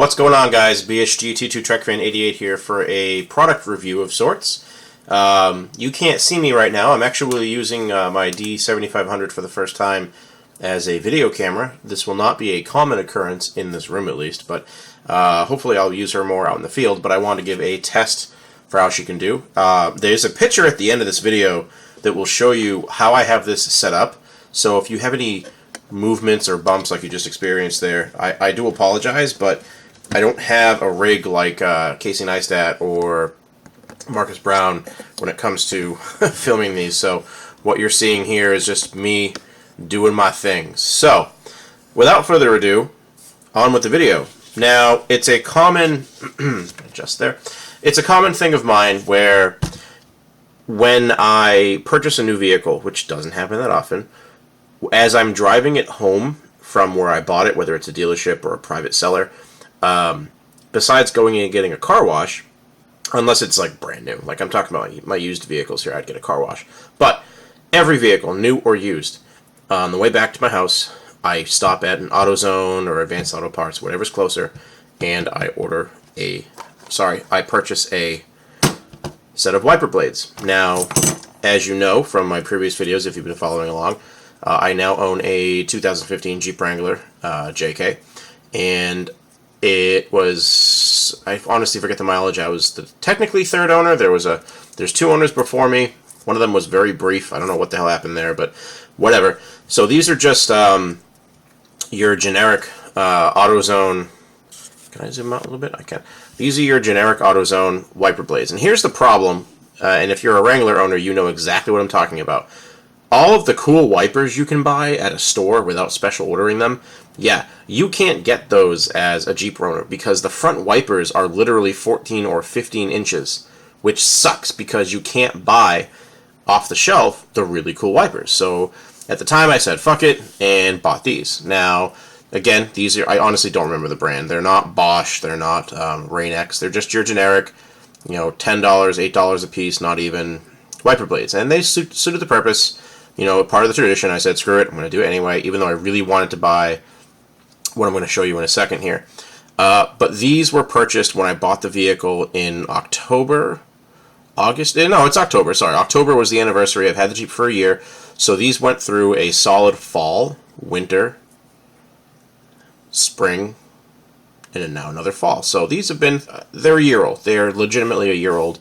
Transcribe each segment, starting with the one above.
What's going on, guys? BHG-T2 TrekFan88 here for a product review of sorts. You can't see me right now. I'm actually using my D7500 for the first time as a video camera. This will not be a common occurrence in this room, at least, but hopefully I'll use her more out in the field. But I want to give a test for how she can do. There's a picture at the end of this video that will show you how I have this set up. So if you have any movements or bumps like you just experienced there, I do apologize, but I don't have a rig like Casey Neistat or Marcus Brown when it comes to filming these. So what you're seeing here is just me doing my things. So without further ado, on with the video. Now, it's a common just there. It's a common thing of mine where when I purchase a new vehicle, which doesn't happen that often, as I'm driving it home from where I bought it, whether it's a dealership or a private seller, besides going in and getting a car wash, unless it's like brand new, like I'm talking about my used vehicles here, I'd get a car wash. But every vehicle, new or used, on the way back to my house, I stop at an AutoZone or Advanced Auto Parts, whatever's closer, and I purchase a set of wiper blades. Now, as you know from my previous videos, if you've been following along, I now own a 2015 Jeep Wrangler JK, and it was, I honestly forget the mileage. I was the technically third owner. There's two owners before me. One of them was very brief. I don't know what the hell happened there, but whatever. So these are just your generic AutoZone. Can I zoom out a little bit? I can. These are your generic AutoZone wiper blades. And here's the problem, and if you're a Wrangler owner, you know exactly what I'm talking about. All of the cool wipers you can buy at a store without special ordering them, yeah, you can't get those as a Jeep owner because the front wipers are literally 14 or 15 inches, which sucks because you can't buy off the shelf the really cool wipers. So at the time I said fuck it and bought these. Now, again, these are, I honestly don't remember the brand. They're not Bosch, they're not Rain-X, they're just your generic, $10, $8 a piece, not even, wiper blades. And they suited the purpose. Part of the tradition. I said, screw it, I'm going to do it anyway, even though I really wanted to buy what I'm going to show you in a second here. But these were purchased when I bought the vehicle in October. It's October, sorry. October was the anniversary. I've had the Jeep for a year. So these went through a solid fall, winter, spring, and then now another fall. So these have been, they're a year old. They're legitimately a year old.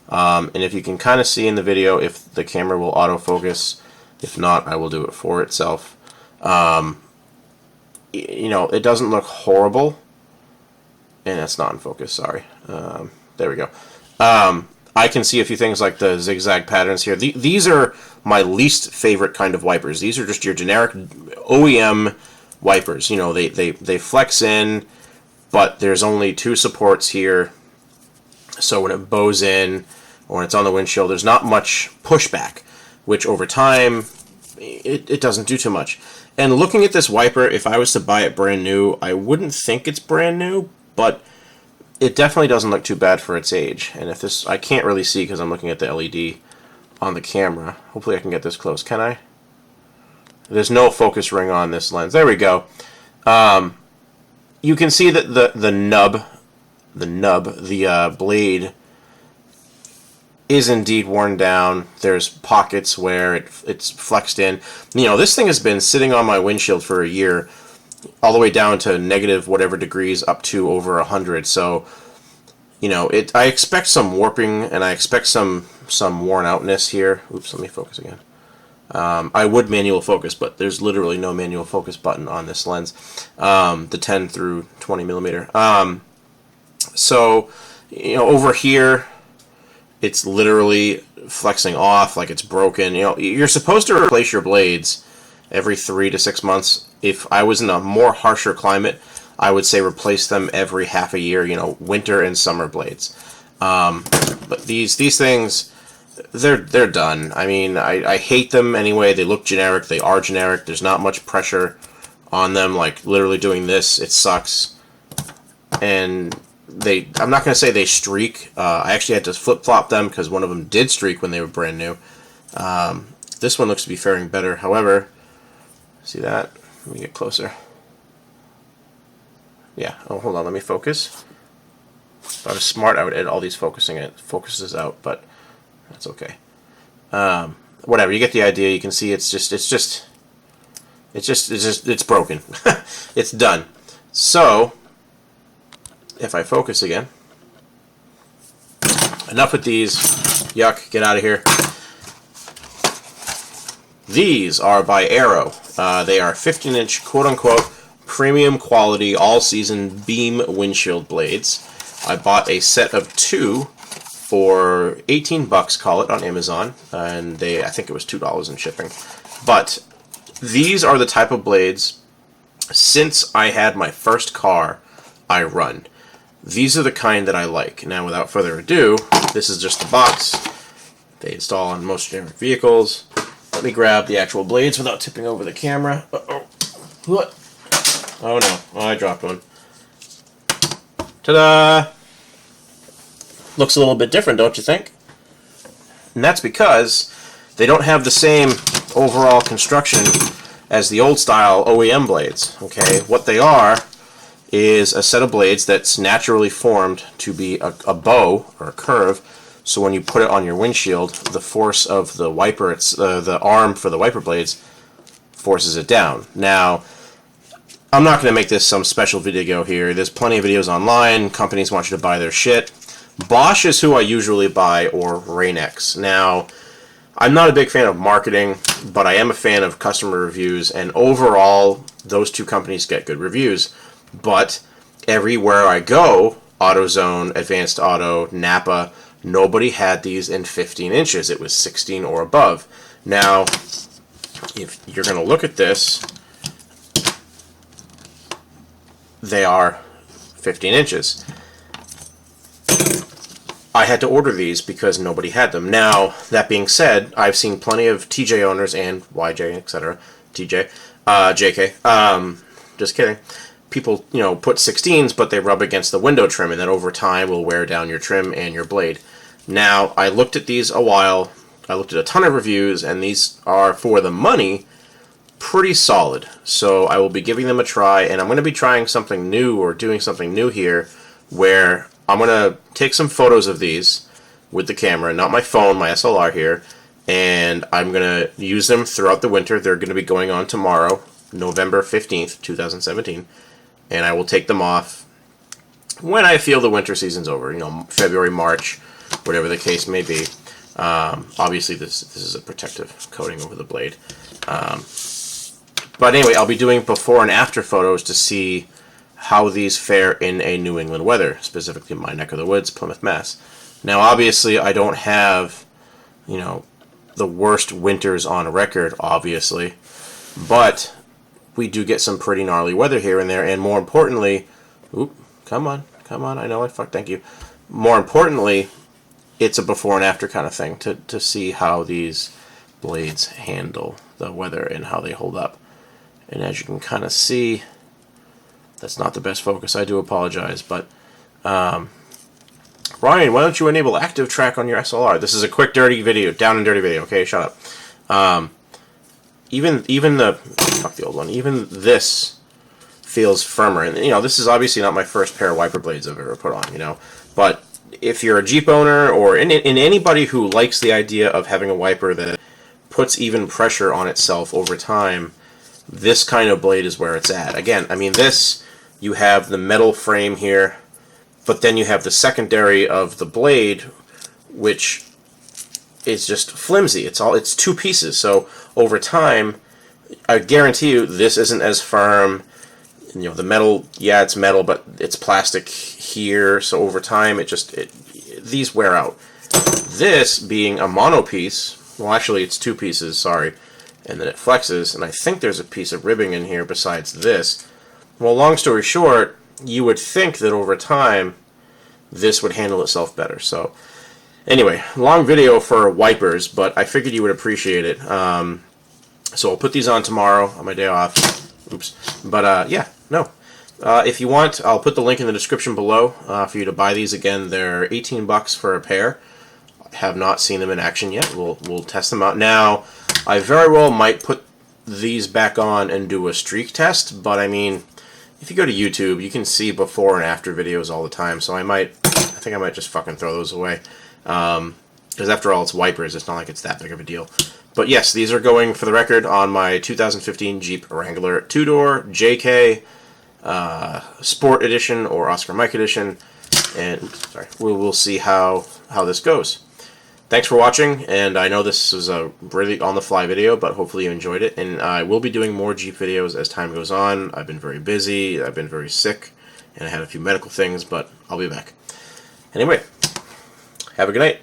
And if you can kind of see in the video, if the camera will autofocus, if not, I will do it for itself. It doesn't look horrible. And that's not in focus, sorry. There we go. I can see a few things like the zigzag patterns here. These are my least favorite kind of wipers. These are just your generic OEM wipers. They flex in, but there's only two supports here. So when it bows in, or when it's on the windshield, there's not much pushback, which over time, it doesn't do too much. And looking at this wiper, if I was to buy it brand new, I wouldn't think it's brand new, but it definitely doesn't look too bad for its age. And if this, I can't really see because I'm looking at the LED on the camera. Hopefully I can get this close. Can I? There's no focus ring on this lens. There we go. You can see that the blade is indeed worn down. There's pockets where it's flexed in. This thing has been sitting on my windshield for a year, all the way down to negative whatever degrees up to over 100. So, I expect some warping and I expect some worn outness here. Oops, let me focus again. I would manual focus, but there's literally no manual focus button on this lens, the 10 through 20 millimeter. So, over here, it's literally flexing off like it's broken. You're supposed to replace your blades every 3 to 6 months. If I was in a more harsher climate, I would say replace them every half a year, winter and summer blades. But these things, they're done. I mean, I hate them anyway. They look generic. They are generic. There's not much pressure on them. Like, literally doing this, it sucks. And I'm not going to say they streak. I actually had to flip-flop them because one of them did streak when they were brand new. This one looks to be faring better. However, see that? Let me get closer. Yeah. Oh, hold on. Let me focus. If I was smart, I would edit all these focuses out, but that's okay. Whatever. You get the idea. You can see it's broken. It's done. So, if I focus again, enough with these. Yuck. Get out of here. These are by Arrow. They are 15-inch, quote-unquote, premium quality, all-season beam windshield blades. I bought a set of 2 for 18 bucks, call it, on Amazon, and I think it was $2 in shipping. But these are the type of blades, since I had my first car, I run. These are the kind that I like. Now, without further ado, this is just the box. They install on most generic vehicles. Let me grab the actual blades without tipping over the camera. Uh-oh. What? Oh no. Oh, I dropped one. Ta-da! Looks a little bit different, don't you think? And that's because they don't have the same overall construction as the old style OEM blades. Okay, what they are is a set of blades that's naturally formed to be a bow or a curve. So when you put it on your windshield, the force of the wiper, the arm for the wiper blades, forces it down. Now, I'm not going to make this some special video here. There's plenty of videos online. Companies want you to buy their shit. Bosch is who I usually buy, or Rain-X. Now, I'm not a big fan of marketing, but I am a fan of customer reviews, and overall, those two companies get good reviews. But everywhere I go, AutoZone, Advanced Auto, Napa, nobody had these in 15 inches. It was 16 or above. Now, if you're going to look at this, they are 15 inches. I had to order these because nobody had them. Now, that being said, I've seen plenty of TJ owners and YJ, etc. TJ, JK. Just kidding. People, put 16s, but they rub against the window trim, and that over time will wear down your trim and your blade. Now, I looked at these a while. I looked at a ton of reviews, and these are, for the money, pretty solid. So I will be giving them a try, and I'm going to be trying something new, or doing something new here, where I'm going to take some photos of these with the camera, not my phone, my SLR here, and I'm going to use them throughout the winter. They're going to be going on tomorrow, November 15th, 2017, and I will take them off when I feel the winter season's over, February, March, whatever the case may be. Obviously, this is a protective coating over the blade. But anyway, I'll be doing before and after photos to see how these fare in a New England weather, specifically my neck of the woods, Plymouth, Mass. Now, obviously, I don't have, the worst winters on record, obviously, but we do get some pretty gnarly weather here and there, and more importantly, come on, I know thank you. More importantly, it's a before and after kind of thing to see how these blades handle the weather and how they hold up. And as you can kind of see, that's not the best focus. I do apologize, but Ryan, why don't you enable active track on your SLR? This is a quick, dirty video, down and dirty video. Okay, shut up. Even fuck the old one. Even this feels firmer, and this is obviously not my first pair of wiper blades I've ever put on. But if you're a Jeep owner or in anybody who likes the idea of having a wiper that puts even pressure on itself over time, this kind of blade is where it's at. Again, this, you have the metal frame here, but then you have the secondary of the blade, which is just flimsy. It's two pieces. So over time, I guarantee you this isn't as firm. The metal, yeah, it's metal, but it's plastic here. So over time, these wear out. This being a mono piece, well, actually it's two pieces, sorry, and then it flexes, and I think there's a piece of ribbing in here besides this. Well, long story short, you would think that over time this would handle itself better. So anyway, long video for wipers, but I figured you would appreciate it. So I'll put these on tomorrow on my day off. Oops. But yeah, no. If you want, I'll put the link in the description below for you to buy these. Again, they're 18 bucks for a pair. I have not seen them in action yet. We'll test them out. Now, I very well might put these back on and do a streak test, but if you go to YouTube, you can see before and after videos all the time, so I think I might just fucking throw those away. Because after all, it's wipers, it's not like it's that big of a deal. But yes, these are going, for the record, on my 2015 Jeep Wrangler 2-door JK Sport Edition or Oscar Mike Edition, and sorry, we'll see how this goes. Thanks for watching, and I know this was a really on-the-fly video, but hopefully you enjoyed it, and I will be doing more Jeep videos as time goes on. I've been very busy, I've been very sick, and I had a few medical things, but I'll be back. Anyway, have a good night.